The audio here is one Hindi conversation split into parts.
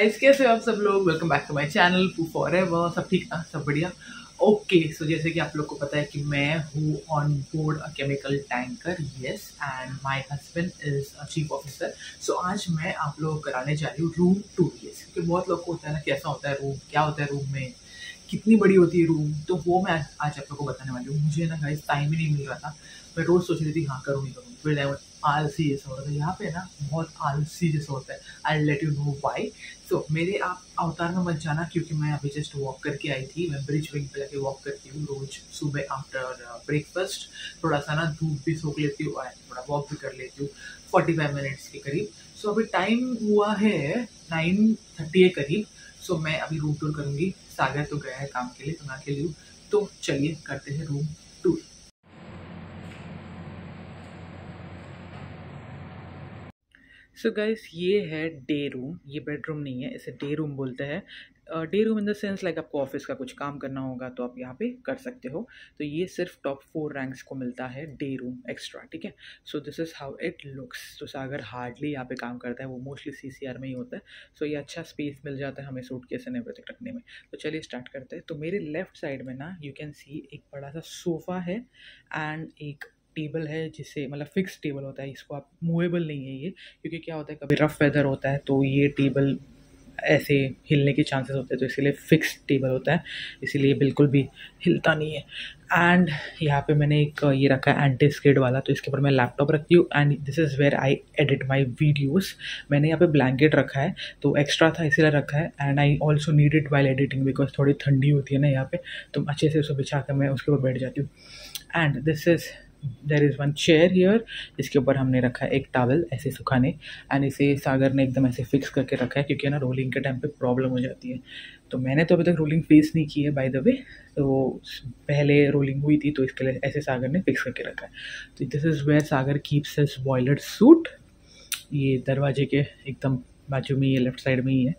गाइस, कैसे हो आप सब लोग। Welcome back to my channel पू फॉरएवर। सब ठीक ना, सब बढ़िया। ओके, सो जैसे कि आप लोग को पता है कि मैं हूँ on board a chemical tanker, yes, and my husband is a chief officer. So आज मैं आप लोगों को कराने जा रही हूँ रूम टूर, यस, क्योंकि बहुत लोग को होता है ना कैसा होता है रूम, क्या होता है रूम में, कितनी बड़ी होती है रूम, तो वो मैं आज आप लोग को बताने वाली हूँ। मुझे ना गाइस टाइम ही नहीं मिल रहा था। मैं रोज़ सोच रही थी हाँ करूँगी, फिर आलसी जैसा हो रहा था यहाँ पे ना, बहुत आलसी जैसा होता है। I let you know why. So मेरे आप अवतार में मत जाना, क्योंकि मैं अभी जस्ट वॉक करके आई थी। मैं ब्रिज विंग पे जाके वॉक करती हूँ रोज सुबह आफ्टर ब्रेकफास्ट। थोड़ा सा ना धूप भी सोख लेती हूँ और थोड़ा वॉक भी कर लेती हूँ 45 मिनट्स के करीब। सो अभी टाइम हुआ है 9:30 के करीब। सो मैं अभी रूम टूर करूँगी। सागर तो गया है काम के लिए, तो मैं अकेली हूँ, तो चलिए करते हैं रूम टूर। सो गाइस, ये है डे रूम। ये बेडरूम नहीं है, इसे डे रूम बोलते हैं। Day room in the sense like आपको ऑफिस का कुछ काम करना होगा तो आप यहाँ पे कर सकते हो। तो ये सिर्फ टॉप 4 रैंक्स को मिलता है डे रूम एक्स्ट्रा, ठीक है। सो this is how it looks. तो सागर हार्डली यहाँ पे काम करता है, वो मोस्टली CCR में ही होता है। सो ये अच्छा स्पेस मिल जाता है हमें सूटकेस एंड एवरीथिंग रखने में। तो चलिए स्टार्ट करते हैं। तो मेरे लेफ्ट साइड में ना यू कैन सी एक बड़ा सा सोफ़ा है एंड एक टेबल है, जिससे मतलब फिक्स टेबल होता है। इसको आप मूवेबल नहीं है ये, क्योंकि क्या होता है कभी रफ वेदर होता है तो ये टेबल ऐसे हिलने के चांसेस होते हैं, तो इसीलिए फिक्स टेबल होता है, इसीलिए बिल्कुल भी हिलता नहीं है। एंड यहाँ पे मैंने एक ये रखा है एंटी स्किड वाला, तो इसके ऊपर मैं लैपटॉप रखती हूँ and this is where I edit my videos. मैंने यहाँ पे ब्लैंकेट रखा है, तो एक्स्ट्रा था इसीलिए रखा है। And I also need it while editing, because थोड़ी ठंडी होती है ना यहाँ पे, तो अच्छे से उसे बिछा कर मैं उसके ऊपर बैठ जाती हूँ। And this is there is one chair here, जिसके ऊपर हमने रखा है एक टॉवल ऐसे सुखाने। एंड इसे सागर ने एकदम ऐसे फिक्स करके रखा है, क्योंकि ना रोलिंग के टाइम पे प्रॉब्लम हो जाती है। तो मैंने तो अभी तक रोलिंग फेस नहीं की है बाय द वे, तो पहले रोलिंग हुई थी, तो इसके लिए ऐसे सागर ने फिक्स करके रखा है। तो this is where Sagar keeps his boiler suit. ये दरवाजे के एकदम बाजू में, ये लेफ्ट साइड में ही है।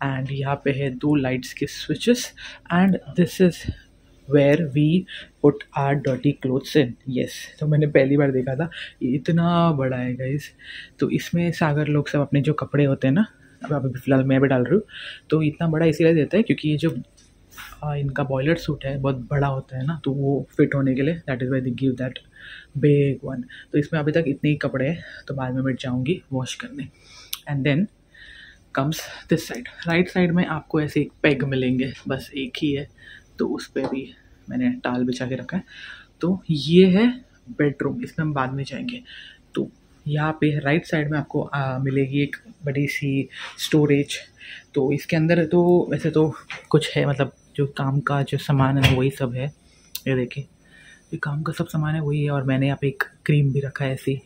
एंड यहाँ पे है 2 लाइट्स के switches and this is where we put our dirty clothes in, yes. तो मैंने पहली बार देखा था, ये इतना बड़ा है गाइस। तो इसमें सागर लोग सब अपने जो कपड़े होते हैं ना, अब अभी फ़िलहाल मैं भी डाल रही हूँ, तो इतना बड़ा इसीलिए देता है क्योंकि ये जो इनका बॉयलर सूट है बहुत बड़ा होता है ना, तो वो फिट होने के लिए that is why they give that big one. तो इसमें अभी तक इतने ही कपड़े हैं, तो बाद में मैं जाऊँगी वॉश करने। And then comes this side, right side में आपको ऐसे एक पेग मिलेंगे, बस एक ही है, तो उस पर भी मैंने टाल बिछा के रखा है। तो ये है बेडरूम, इसमें हम बाद में जाएंगे। तो यहाँ पे राइट साइड में आपको मिलेगी एक बड़ी सी स्टोरेज। तो इसके अंदर तो वैसे तो कुछ है, मतलब जो काम का जो सामान है वही सब है। ये देखिए, ये काम का सब सामान है वही है। और मैंने यहाँ पे एक क्रीम भी रखा है, ऐसी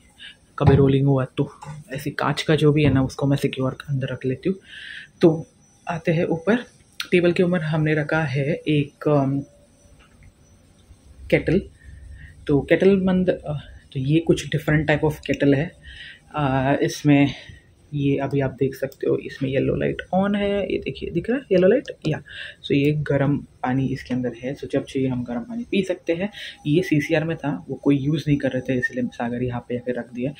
कभी रोलिंग हुआ तो ऐसी कांच का जो भी है ना, उसको मैं सिक्योर अंदर रख लेती हूँ। तो आते हैं ऊपर। टेबल के ऊपर हमने रखा है एक केटल। तो केटल मंद, तो ये कुछ डिफरेंट टाइप ऑफ केटल है। इसमें ये अभी आप देख सकते हो, इसमें येलो लाइट ऑन है, ये देखिए दिख रहा है येलो लाइट, या सो ये गर्म पानी इसके अंदर है। सो जब चाहिए हम गर्म पानी पी सकते हैं। ये CCR में था, वो कोई यूज़ नहीं कर रहे थे, इसलिए सागर यहाँ पे आके रख दिया।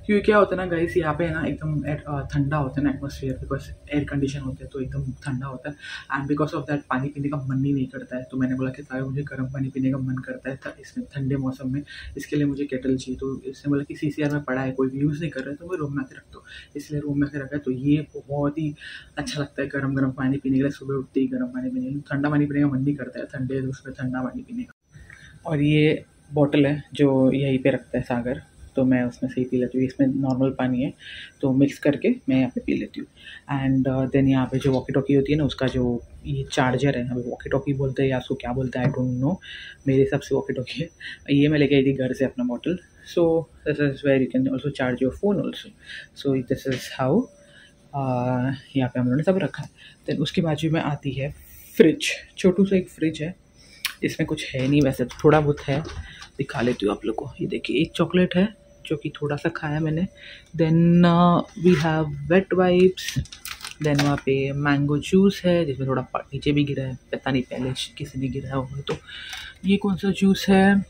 क्योंकि क्या होता है ना गाइस, यहाँ पे ना एकदम ठंडा होता है ना एटमोसफियर, बिकॉज एयर कंडीशन होते हैं तो एकदम ठंडा होता है। एंड बिकॉज ऑफ दैट पानी पीने का मन ही नहीं करता है। तो मैंने बोला कि सागर मुझे गर्म पानी पीने का मन करता है इसमें ठंडे मौसम में, इसके लिए मुझे केटल चाहिए। तो इसने बोला कि CCR में पड़ा है, कोई भी यूज़ नहीं कर रहा है, तो मैं रूम में आके रख दो, इसलिए रूम में से रखा है। तो ये बहुत ही अच्छा लगता है गर्म गर्म पानी पीने के लिए। सुबह उठते ही गर्म पानी पीने के लिए, ठंडा पानी पीने का मन नहीं करता है ठंडे, तो उसमें ठंडा पानी पीने का। और ये बॉटल है जो यहीं पे रखता है सागर, तो मैं उसमें से ही पी लेती हूँ। इसमें नॉर्मल पानी है, तो मिक्स करके मैं यहाँ पे पी लेती हूँ। एंड देन यहाँ पे जो वॉकी टॉकी होती है ना, उसका जो ये चार्जर है, अभी वॉकी टॉकी बोलते हैं या उसको क्या बोलते हैं आई डोंट नो, मेरे हिसाब से वॉकी टॉकी है। ये मैं लेके आई थी घर से अपना bottle. So this is where you can also charge your phone also. So this is how यहाँ पे हम लोगों ने सब रखा है। देन उसके बाजू में आती है फ्रिज, छोटू सा एक फ्रिज है। इसमें कुछ है नहीं, वैसे तो थोड़ा बहुत है, दिखा लेती हूँ आप लोग को। ये देखिए, एक चॉकलेट है जो कि थोड़ा सा खाया मैंने। Then we have wet wipes. Then वहाँ पे मैंगो जूस है, जिसमें थोड़ा नीचे भी गिरा है, पता नहीं पहले किसी ने गिराया होगा। तो ये कौन सा जूस है,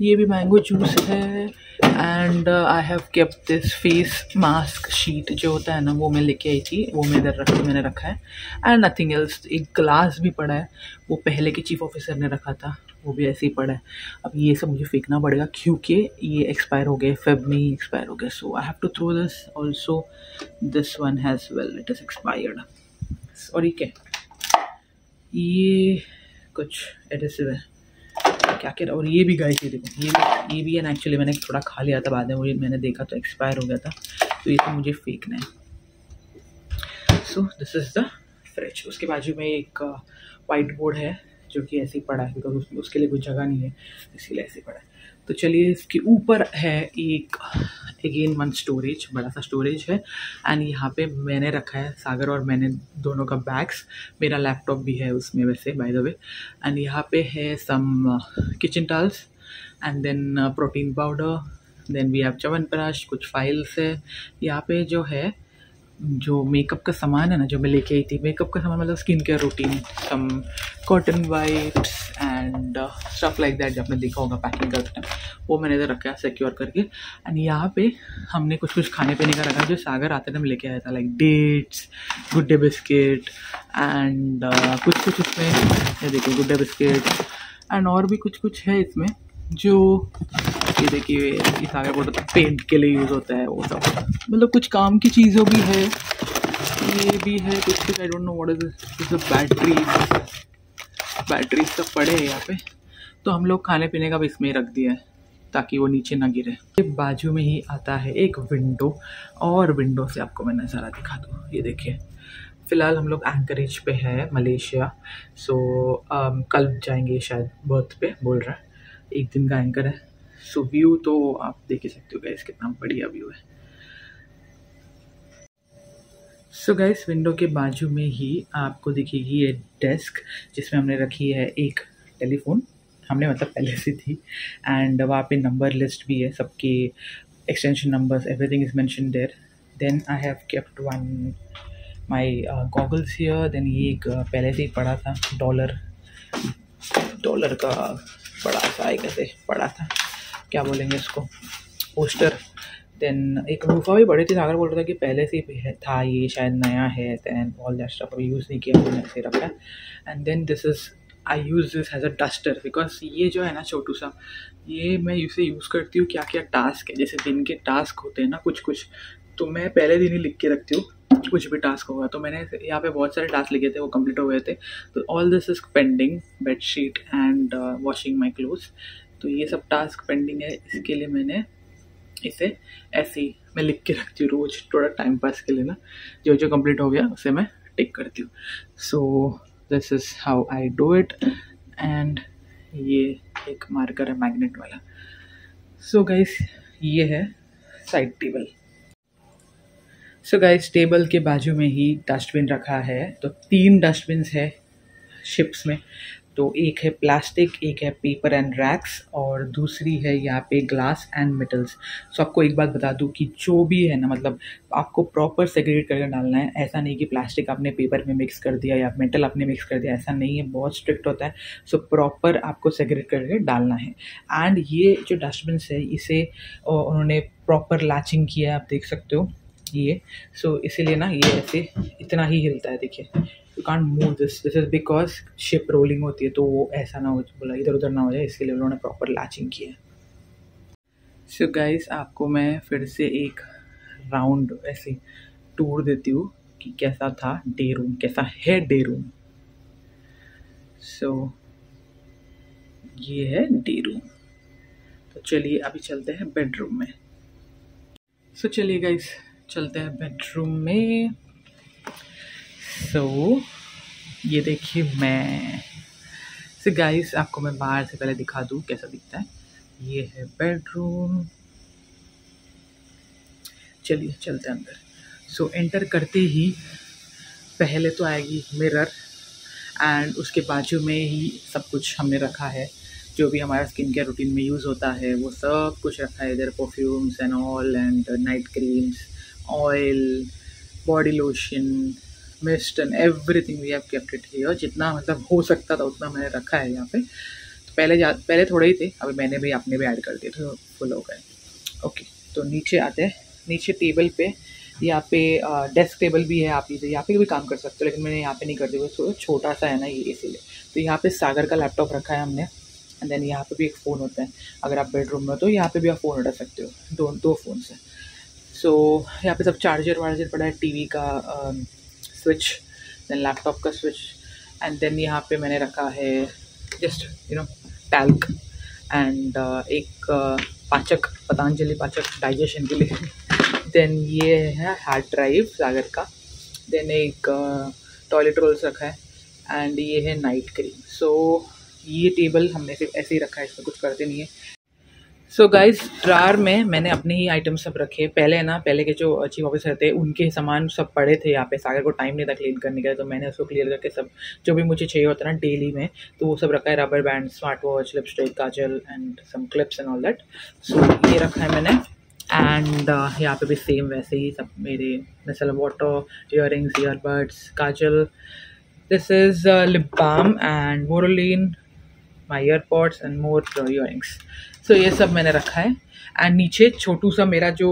ये भी मैंगो जूस है। And I have kept this face mask sheet जो होता है ना, वो मैं लेके आई थी, वो मैं इधर मैंने रखा है। And nothing else. एक ग्लास भी पड़ा है, वो पहले के चीफ ऑफिसर ने रखा था, वो भी ऐसे ही पड़ा है। अब ये सब मुझे फेंकना पड़ेगा क्योंकि ये एक्सपायर हो गए, फेब में ही एक्सपायर हो गया। So I have to throw this also. This one has well it is expired. और ये कुछ एडिसिव है क्या क्या। और ये भी गाइस, ये देखो, ये भी है ना। एक्चुअली मैंने थोड़ा खा लिया था, बाद में मुझे मैंने देखा तो एक्सपायर हो गया था, तो ये तो मुझे फेंकना है। सो दिस इज़ द फ्रिज। उसके बाजू में एक वाइट बोर्ड है जो कि ऐसे ही पड़ा है, बिकॉज उसके लिए कोई जगह नहीं है, इसीलिए ऐसे ही पड़ा है। तो चलिए, इसके ऊपर है एक अगेन वन स्टोरेज, बड़ा सा स्टोरेज है। एंड यहाँ पे मैंने रखा है, सागर और मैंने दोनों का बैग्स, मेरा लैपटॉप भी है उसमें वैसे बाय द वे। एंड यहाँ पे है some kitchen towels and then protein powder, then we have chyawanprash, कुछ फाइल्स है। यहाँ पे जो है, जो मेकअप का सामान है ना, जो मैं लेके आई थी, मेकअप का सामान मतलब skin care routine, some cotton wipes and stuff like that, जो आपने देखा होगा पैकिंग करते टाइम, वो मैंने इधर रखा है सिक्योर करके। एंड यहाँ पे हमने कुछ कुछ खाने पीने का रखा है, जो सागर आते टाइम लेके आया था, like dates, good day biscuit and कुछ कुछ इसमें, ये देखिए गुड डे बिस्किट एंड और भी कुछ कुछ है इसमें, जो ये देखिए इस आगे बोलते था पेंट के लिए यूज़ होता है, वो सब मतलब कुछ काम की चीज़ों भी है। ये भी है कुछ कुछ, I don't know what is this. Battery सब पड़े हैं यहाँ पे, तो हम लोग खाने पीने का भी इसमें रख दिया है ताकि वो नीचे ना गिरे। ये बाजू में ही आता है एक विंडो, और विंडो से आपको मैं नज़ारा दिखा दूँ। ये देखिए, फ़िलहाल हम लोग एंकरेज पे है, मलेशिया। सो कल जाएंगे शायद, बर्थ पे बोल रहा है, एक दिन का एंकर है। सो व्यू तो आप देख ही सकते हो गाइस, कितना बढ़िया व्यू है। सो गाइस, विंडो के बाजू में ही आपको दिखेगी ये डेस्क, जिसमें हमने रखी है एक टेलीफोन, हमने मतलब पहले से थी। एंड वहाँ पे नंबर लिस्ट भी है, सबके extension numbers, everything is mention there. Then I have kept one my goggles here. देन ये एक पहले से ही पड़ा था, डॉलर का बड़ा सा कैसे पड़ा था, क्या बोलेंगे उसको, पोस्टर। देन एक रूफा भी बड़ी थी, सागर बोल रहा था कि पहले से ही था, ये शायद नया है। देन ऑल दैट स्टफ अभी यूज़ नहीं किया, मैंने ऐसे रखा है। And then this is, I use this as a duster, because ये जो है ना छोटू सा, ये मैं इसे यूज़ करती हूँ क्या क्या टास्क है, जैसे दिन के टास्क होते हैं ना कुछ कुछ, तो मैं पहले दिन ही लिख के रखती हूँ कुछ भी टास्क होगा। तो मैंने यहाँ पे बहुत सारे टास्क लिखे थे, वो कंप्लीट हो गए थे। तो all this is pending, bedsheet and washing my clothes. तो ये सब टास्क पेंडिंग है, इसके लिए मैंने इसे ऐसे ही मैं लिख के रखती हूँ रोज़, थोड़ा टाइम पास के लिए ना, जो जो कंप्लीट हो गया उसे मैं टिक करती हूँ। सो this is how I do it. And ये एक मार्कर है मैग्नेट वाला। सो गाइस, ये है side table. So guys, table के बाजू में ही डस्टबिन रखा है, तो 3 डस्टबिन्स है शिप्स में। तो एक है प्लास्टिक, एक है पेपर एंड रैक्स, और दूसरी है यहाँ पे ग्लास एंड मेटल्स। सो आपको एक बात बता दूँ कि जो भी है ना, मतलब आपको प्रॉपर सेग्रीगेट करके डालना है। ऐसा नहीं कि प्लास्टिक आपने पेपर में मिक्स कर दिया या मेटल आपने मिक्स कर दिया, ऐसा नहीं है, बहुत स्ट्रिक्ट होता है। सो प्रॉपर आपको सेग्रीगेट करके डालना है। एंड ये जो डस्टबिन है, इसे उन्होंने प्रॉपर लैचिंग किया है, आप देख सकते हो ये। सो इसीलिए ना ये ऐसे इतना ही हिलता है, देखिए, you can't move this is because ship rolling होती है, तो वो ऐसा ना हो, बोला इधर उधर ना हो जाए, इसके लिए उन्होंने प्रॉपर लैचिंग किया है। सो गाइस, आपको मैं फिर से एक राउंड ऐसे टूर देती हूँ कि कैसा था डे रूम, कैसा है डे रूम। सो ये है डे रूम। तो चलिए अभी चलते हैं बेडरूम में। सो चलिए गाइस, चलते हैं बेडरूम में। सो ये देखिए मैं, सो गाइस आपको मैं बाहर से पहले दिखा दूँ कैसा दिखता है। ये है बेडरूम, चलिए चलते हैं अंदर। सो एंटर करते ही पहले तो आएगी मिरर, एंड उसके बाजू में ही सब कुछ हमने रखा है, जो भी हमारा स्किन केयर रूटीन में यूज़ होता है वो सब कुछ रखा है इधर। Perfumes and all, and night creams, oil, body lotion, mist and everything we have kept it here. जितना मतलब हो सकता था उतना मैंने रखा है यहाँ पे। पहले थोड़े ही थे, अभी मैंने भी अपने भी ऐड कर दिए तो फुल हो गए। ओके, तो नीचे आते हैं। नीचे टेबल पे यहाँ पे डेस्क टेबल भी है, आप यहाँ पे भी काम कर सकते हो, लेकिन मैंने यहाँ पे नहीं कर दिया, तो छोटा सा है ना ये, इसीलिए। तो यहाँ पे सागर का लैपटॉप रखा है हमने, एंड देन यहाँ पे भी एक फ़ोन होता है। अगर आप बेडरूम में हो तो यहाँ पे भी आप फ़ोन उठा सकते हो, दो फ़ोन से। सो यहाँ पे सब चार्जर वार्जर पड़ा है, टीवी का स्विच, देन लैपटॉप का स्विच, एंड देन यहाँ पे मैंने रखा है जस्ट टैल्क एंड एक पाचक, पतंजलि पाचक डाइजेशन के लिए। देन ये है हार्ड ड्राइव सागर का, देन एक टॉयलेट रोल्स रखा है, एंड ये है नाइट क्रीम। सो ये टेबल हमने सिर्फ ऐसे ही रखा है, इसमें कुछ करते नहीं है। सो गाइज, ड्रार में मैंने अपने ही आइटम सब रखे। पहले के जो चीफ ऑफिसर थे उनके सामान सब पड़े थे यहाँ पे, सागर को टाइम नहीं था क्लीन करने का, तो मैंने उसको क्लियर करके सब जो भी मुझे चाहिए होता है ना डेली में, तो वो सब रखा है। Rubber band, smart watch, lipstick, kajal and some clips and all that. So ये रखा है मैंने, एंड यहाँ पे भी सेम वैसे ही सब मेरे micellar water, earrings, earbuds, kajal, this is lip balm and Moroline, my earpods and more earrings. So ये सब मैंने रखा है। एंड नीचे छोटू सा मेरा जो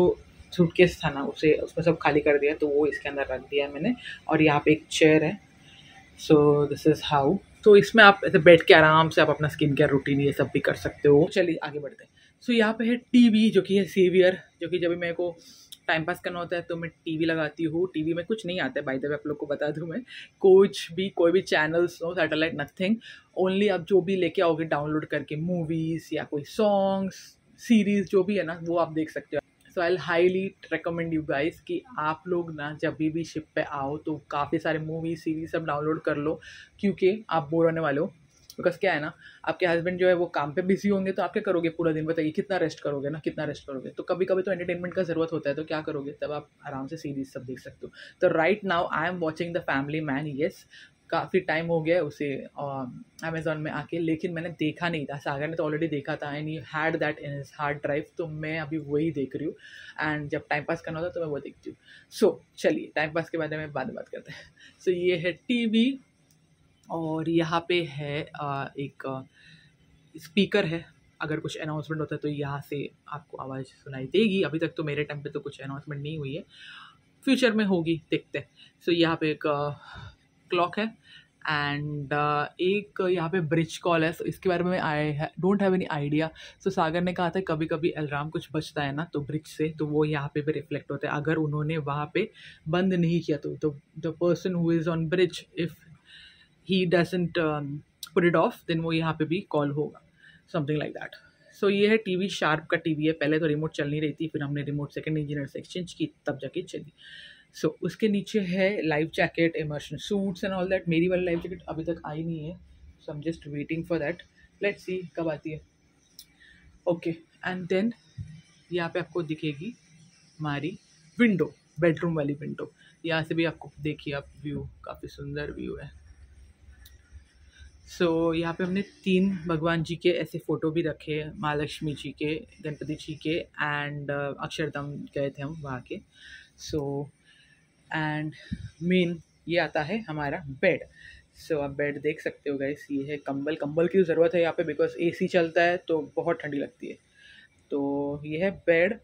सूटकेस था ना, उसे उसमें सब खाली कर दिया, तो वो इसके अंदर रख दिया है मैंने। और यहाँ पे एक चेयर है। सो दिस इज़ हाउ। तो इसमें आप ऐसे बैठ के आराम से आप अपना स्किन केयर रूटीन ये सब भी कर सकते हो। चलिए आगे बढ़ते हैं। सो यहाँ पे है टीवी, जो कि है सेवियर, जो कि जब भी मेरे को टाइम पास करना होता है तो मैं टीवी लगाती हूँ। टीवी में कुछ नहीं आता है, बाय द वे आप लोग को बता दूँ मैं, कोई भी channels, no satellite, nothing. Only आप जो भी लेके आओगे डाउनलोड करके, मूवीज़ या कोई सॉन्ग्स, सीरीज़ जो भी है ना, वो आप देख सकते हो। So I highly recommend you guys कि आप लोग ना जब भी शिप पे आओ तो काफ़ी सारे मूवी सीरीज सब डाउनलोड कर लो, क्योंकि आप बोर होने वाले हो। बिकॉज क्या है ना, आपके हस्बैंड जो है वो काम पे बिजी होंगे, तो आप क्या करोगे पूरा दिन, बताइए कितना रेस्ट करोगे ना, कितना रेस्ट करोगे। तो कभी कभी तो एंटरटेनमेंट का ज़रूरत होता है, तो क्या करोगे, तब आप आराम से सीरीज सब देख सकते हो। तो right now I am watching the family man. Yes, काफ़ी टाइम हो गया उसे अमेज़ॉन में आके, लेकिन मैंने देखा नहीं था। सागर ने तो ऑलरेडी देखा था and he had that in his hard drive, तो मैं अभी वही देख रही हूँ। एंड जब टाइम पास करना होता है तो मैं वो देखती हूँ। सो चलिए टाइम पास के बारे में बाद में बात करते हैं। सो ये है टीवी, और यहाँ पे है एक स्पीकर है। अगर कुछ अनाउंसमेंट होता है तो यहाँ से आपको आवाज़ सुनाई देगी। अभी तक तो मेरे टाइम पे तो कुछ अनाउंसमेंट नहीं हुई है, फ्यूचर में होगी, देखते हैं। सो यहाँ पे एक क्लॉक है, एंड एक यहाँ पे ब्रिज कॉल है। सो इसके बारे में I don't have any idea. So Sagar ने कहा था कभी कभी अलार्म कुछ बजता है ना तो ब्रिज से, तो वो यहाँ पे भी रिफ्लेक्ट होता है। अगर उन्होंने वहाँ पे बंद नहीं किया तो the person who is on bridge, if he doesn't put it off, then वो यहाँ पे भी कॉल होगा, समथिंग लाइक दैट। सो ये है टीवी, शार्प का टीवी है। पहले तो रिमोट चल नहीं रही थी, फिर हमने रिमोट सेकंड इंजीनियर से एक्सचेंज की, तब जाके चली। सो उसके नीचे है life jacket, immersion suits and all that. मेरी वाली लाइफ जैकेट अभी तक आई नहीं है, so I am just waiting for that. Let's see कब आती है। ओके, एंड देन यहाँ पे आपको दिखेगी हमारी विंडो, बेडरूम वाली विंडो। यहाँ से भी आपको देखिए आप व्यू, काफ़ी सुंदर व्यू है। सो यहाँ पे हमने 3 भगवान जी के ऐसे फ़ोटो भी रखे, महालक्ष्मी जी के, गणपति जी के, एंड अक्षरधाम गए थे हम वहाँ के। सो एंड मेन ये आता है हमारा बेड। सो आप बेड देख सकते हो गाइस, ये है कंबल की ज़रूरत है यहाँ पे, बिकॉज एसी चलता है तो बहुत ठंडी लगती है। तो ये है बेड,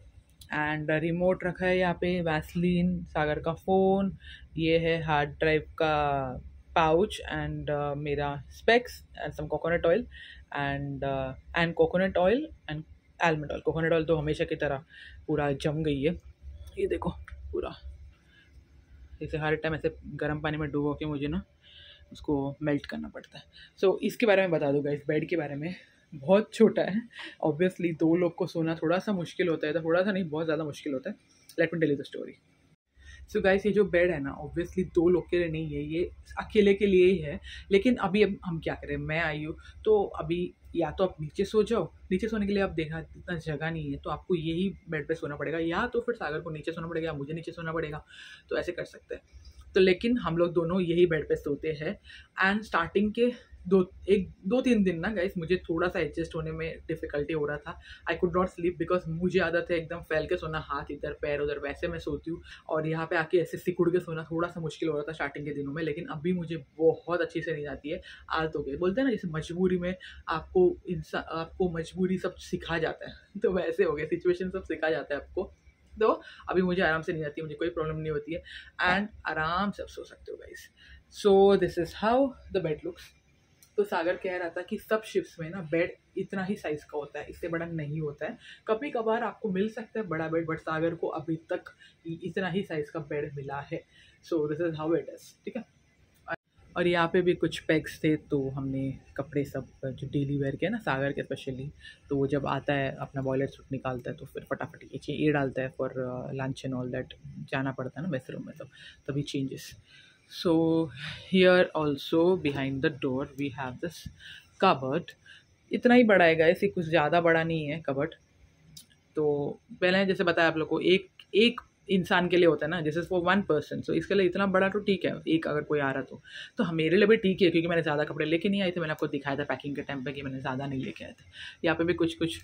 एंड रिमोट रखा है यहाँ पे, वैसलीन, सागर का फ़ोन, ये है हार्ड ड्राइव का पाउच, एंड मेरा specs and some coconut oil, and coconut oil and almond oil. Coconut oil तो हमेशा की तरह पूरा जम गई है, ये देखो पूरा, इसे हर टाइम ऐसे गर्म पानी में डुबो के मुझे ना उसको मेल्ट करना पड़ता है। सो इसके बारे में बता दूँगा, इस बेड के बारे में। बहुत छोटा है, ऑब्वियसली 2 लोग को सोना थोड़ा सा मुश्किल होता है, तो थोड़ा सा नहीं, बहुत ज़्यादा मुश्किल होता है। Let me tell you the story. So guys, ये जो बेड है ना, ऑब्वियसली 2 लोग के लिए नहीं है, ये अकेले के लिए ही है। लेकिन अभी अब हम क्या करें, मैं आई हूँ तो अभी या तो आप नीचे सो जाओ, नीचे सोने के लिए आप देखा इतना जगह नहीं है, तो आपको यही बेड पे सोना पड़ेगा, या तो फिर सागर को नीचे सोना पड़ेगा, मुझे नीचे सोना पड़ेगा, तो ऐसे कर सकते हैं। तो लेकिन हम लोग दोनों यही बेड पे सोते हैं। एंड स्टार्टिंग के दो तीन दिन ना गाइस मुझे थोड़ा सा एडजस्ट होने में डिफिकल्टी हो रहा था। I could not sleep because मुझे आदत है एकदम फैल के सोना, हाथ इधर पैर उधर, वैसे मैं सोती हूँ। और यहाँ पे आके ऐसे सिकुड़ के सोना थोड़ा सा मुश्किल हो रहा था स्टार्टिंग के दिनों में, लेकिन अभी मुझे बहुत अच्छी से नींद आती है। आदत हो गई, बोलते हैं ना जैसे मजबूरी में आपको मजबूरी सब सिखा जाता है तो वैसे हो गया, सिचुएशन सब सिखा जाता है आपको। तो अभी मुझे आराम से नींद आती है, मुझे कोई प्रॉब्लम नहीं होती है एंड आराम से आप सो सकते हो guys. So this is how the bed looks. तो सागर कह रहा था कि सब शिप्स में ना बेड इतना ही साइज का होता है, इससे बड़ा नहीं होता है। कभी कभार आपको मिल सकता है बड़ा बेड, बट सागर को अभी तक इतना ही साइज का बेड मिला है। So this is how it is, ठीक है। और यहाँ पे भी कुछ पैक्स थे, तो हमने कपड़े सब जो डेली वेयर के ना सागर के स्पेशली, तो वो जब आता है अपना बॉयलर सूट निकालता है तो फिर फटाफट ये डालता है for lunch and all that, जाना पड़ता है ना वैसे रूम में, सब तभी changes. So here also behind the door we have this cupboard. इतना ही बड़ा है गाइस, कुछ ज़्यादा बड़ा नहीं है कबर्ड। तो पहले जैसे बताया आप लोग को, एक इंसान के लिए होता है ना, जैसे फॉर वन पर्सन, सो इसके लिए इतना बड़ा तो ठीक है, एक अगर कोई आ रहा तो मेरे लिए भी ठीक है, क्योंकि मैंने ज़्यादा कपड़े लेके नहीं आए थे। मैंने आपको दिखाया था पैकिंग के टाइम पे कि मैंने ज़्यादा नहीं लेके आए थे। यहाँ पे भी कुछ कुछ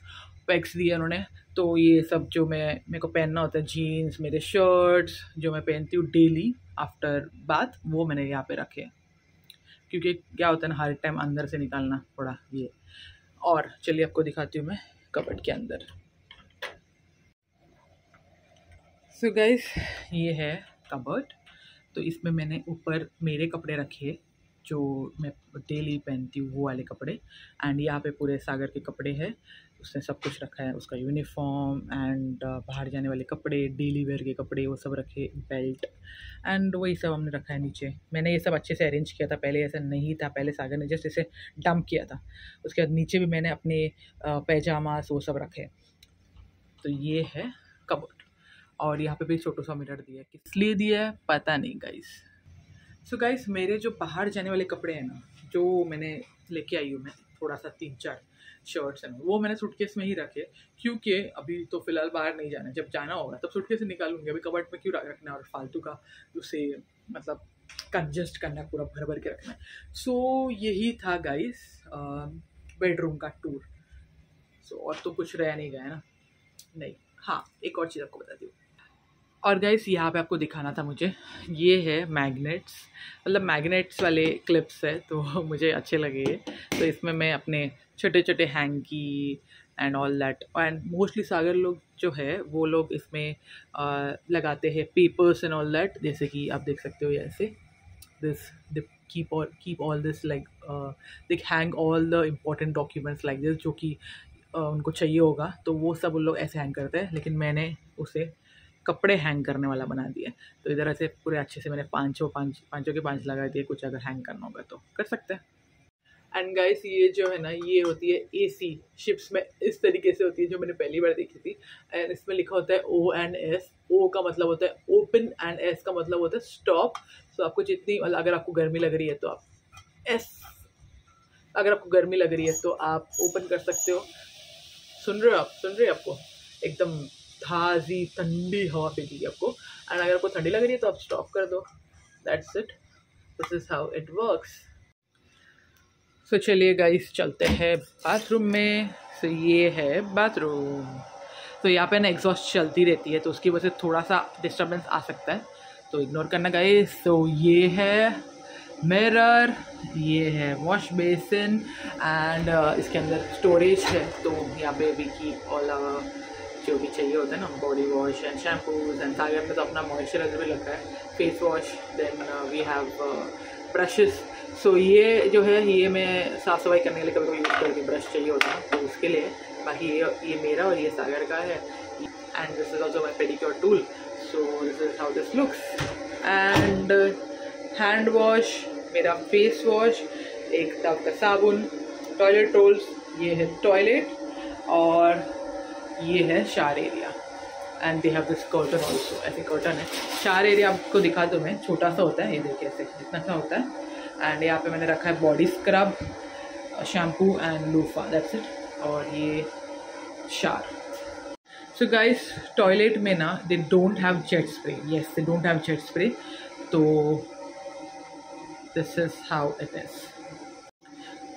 पैक्स दिए उन्होंने। तो ये सब जो मेरे को पहनना होता है, जीन्स, मेरे शर्ट्स जो मैं पहनती हूँ डेली आफ्टर बाथ, वो मैंने यहाँ पे रखे हैं, क्योंकि क्या होता है ना हर टाइम अंदर से निकालना थोड़ा ये। और चलिए आपको दिखाती हूँ मैं कबर्ड के अंदर। सो गाइस ये है कबर्ड। तो इसमें मैंने ऊपर मेरे कपड़े रखे जो मैं डेली पहनती हूँ, वो वाले कपड़े। एंड यहाँ पे पूरे सागर के कपड़े हैं, उसने सब कुछ रखा है, उसका यूनिफॉर्म एंड बाहर जाने वाले कपड़े, डेली वेयर के कपड़े, वो सब रखे, बेल्ट एंड वही सब हमने रखा है नीचे। मैंने ये सब अच्छे से अरेंज किया था, पहले ऐसा नहीं था, पहले सागर ने जस्ट ऐसे डंप किया था। उसके बाद नीचे भी मैंने अपने पैजामास वो सब रखे। तो ये है कबर्ड। और यहाँ पे भी छोटा सा मिरर दिया है, किस लिए दिया है पता नहीं गाइस। सो गाइस मेरे जो बाहर जाने वाले कपड़े हैं ना, जो मैंने लेके आई हूँ मैं, थोड़ा सा 3-4 शर्ट्स हैं, वो मैंने सूटकेस में ही रखे, क्योंकि अभी तो फिलहाल बाहर नहीं जाना है। जब जाना होगा तब सूटकेस से निकालूंगी, अभी कबर्ड में क्यों रखना और फालतू का उसे मतलब कंजस्ट करना, पूरा भर भर के रखना है। सो यही था गाइस बेडरूम का टूर। सो और तो कुछ रह नहीं गया है ना, नहीं, हाँ एक और चीज़ आपको बताती हूँ। और गाइस यहाँ पे आपको दिखाना था मुझे, ये है मैग्नेट्स, मतलब मैग्नेट्स वाले क्लिप्स है, तो मुझे अच्छे लगे ये। तो इसमें मैं अपने छोटे छोटे hanky and all that, and mostly Sagar लोग जो है वो लोग इसमें लगाते हैं पेपर्स एंड ऑल दैट, जैसे कि आप देख सकते हो ऐसे this they keep all this like they hang all the important documents like this, जो कि उनको चाहिए होगा, तो वो सब उन लोग ऐसे हैंग करते हैं। लेकिन मैंने उसे कपड़े हैंग करने वाला बना दिया। तो इधर ऐसे पूरे अच्छे से मैंने पाँचों के पाँच लगा दिए, कुछ अगर हैंग करना होगा तो कर सकते हैं। एंड गाइस ये जो है ना, ये होती है एसी शिप्स में, इस तरीके से होती है, जो मैंने पहली बार देखी थी। एंड इसमें लिखा होता है ONS, O का मतलब होता है ओपन एंड S का मतलब होता है स्टॉप। तो आपको जितनी, अगर आपको गर्मी लग रही है तो आप S, अगर आपको गर्मी लग रही है तो आप ओपन कर सकते हो। सुन रहे हो आप, सुन रहे हो आपको एकदम ताज़ी ठंडी हवा फेंकेगी आपको। एंड अगर आपको ठंडी लग रही है तो आप स्टॉप कर दो, that's it, this is how it works. So चलिए गाइस चलते हैं बाथरूम में। सो ये है बाथरूम। तो यहाँ पे ना एग्जॉस्ट चलती रहती है, तो उसकी वजह से थोड़ा सा डिस्टर्बेंस आ सकता है, तो इग्नोर करना गाइस। तो ये है मिरर, ये है वॉश बेसिन एंड इसके अंदर स्टोरेज है। तो यहाँ पे भी कीप ऑल जो भी चाहिए होता है ना, body wash and shampoos, and Sagar में तो अपना मॉइस्चराइजर भी लगता है, face wash, then we have brushes. So ये जो है ये मैं साफ़ सफाई करने के लिए कभी कभी यूज़ करती हूँ, ब्रश चाहिए होता है तो उसके लिए। बाकी ये मेरा और ये सागर का है। And this is also my pedicure tool. So this is how this looks. And hand wash, मेरा फेस वॉश, एक टब का साबुन, टॉयलेट रोल्स, ये है टॉयलेट, और ये है shower area. And they have this curtain also, ऐसे कर्टन है। शावर एरिया आपको दिखा दूँ मैं, छोटा सा होता है, ये देखिए ऐसे इतना सा होता है। एंड यहाँ पे मैंने रखा है body scrub, shampoo and loofah, that's it. और ये शावर। सो गाइस टॉयलेट में ना they don't have jet spray, yes they don't have jet spray, तो this is how it is.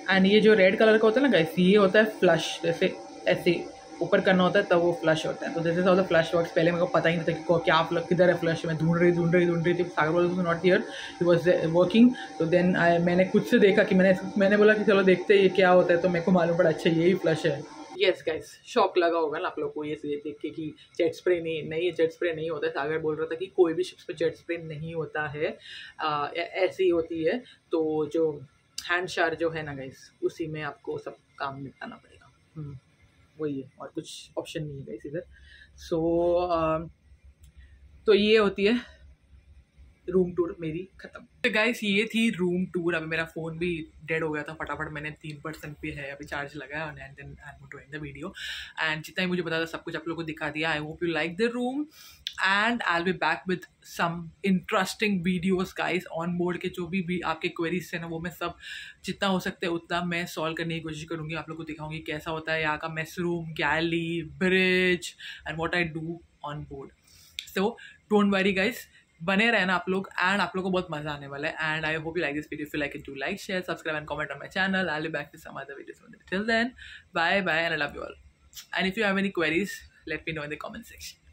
And ये जो रेड कलर का होता है ना गाइस, ये होता है फ्लश, जैसे ऐसे ऊपर करना होता है तब वो फ्लश होता है। तो this is how the flush works. पहले मेरे को पता ही नहीं था कि क्या किधर है फ्लश, मैं ढूंढ रही थी। Sagar was not here, he was working. तो देन मैंने खुद से देखा कि मैंने बोला कि चलो देखते हैं ये क्या होता है, तो मेरे को मालूम पड़ा अच्छा यही फ्लश है। यस गाइस, शॉक लगा होगा ना आप लोग को ये देख के कि जेट स्प्रे नहीं, जेट स्प्रे नहीं होता है। सागर बोल रहा था कि कोई भी शिप्स पे जेट स्प्रे नहीं होता है, ऐसी ही होती है। तो जो हैंड शार जो है ना गाइस, उसी में आपको सब काम निपटाना पड़ेगा। वही है, और कुछ ऑप्शन नहीं है गाइस इधर। सो तो ये होती है रूम टूर मेरी खत्म। तो गाइस ये थी रूम टूर। अभी मेरा फ़ोन भी डेड हो गया था, फटाफट मैंने 3% पे है अभी चार्ज लगाया, and then I am doing the video. And जितना ही मुझे पता था सब कुछ आप लोगों को दिखा दिया। I hope you like the room, and I will be back with some interesting videos guys on board के। जो भी आपके क्वेरीज है ना, वो मैं सब जितना हो सकता है उतना मैं सॉल्व करने की कोशिश करूँगी। आप लोग को दिखाऊंगी कैसा होता है यहाँ का mess room, galley, bridge, and what I do on board. So don't worry guys, बने रहना आप लोग, एंड आप लोग को बहुत मजा आने वाला है। And I hope you like this video. If you like it, do like, share, subscribe and comment on my channel. I will be back with some other videos. Till then, bye bye, and I love you all. And if you have any queries, let me know in the comment section.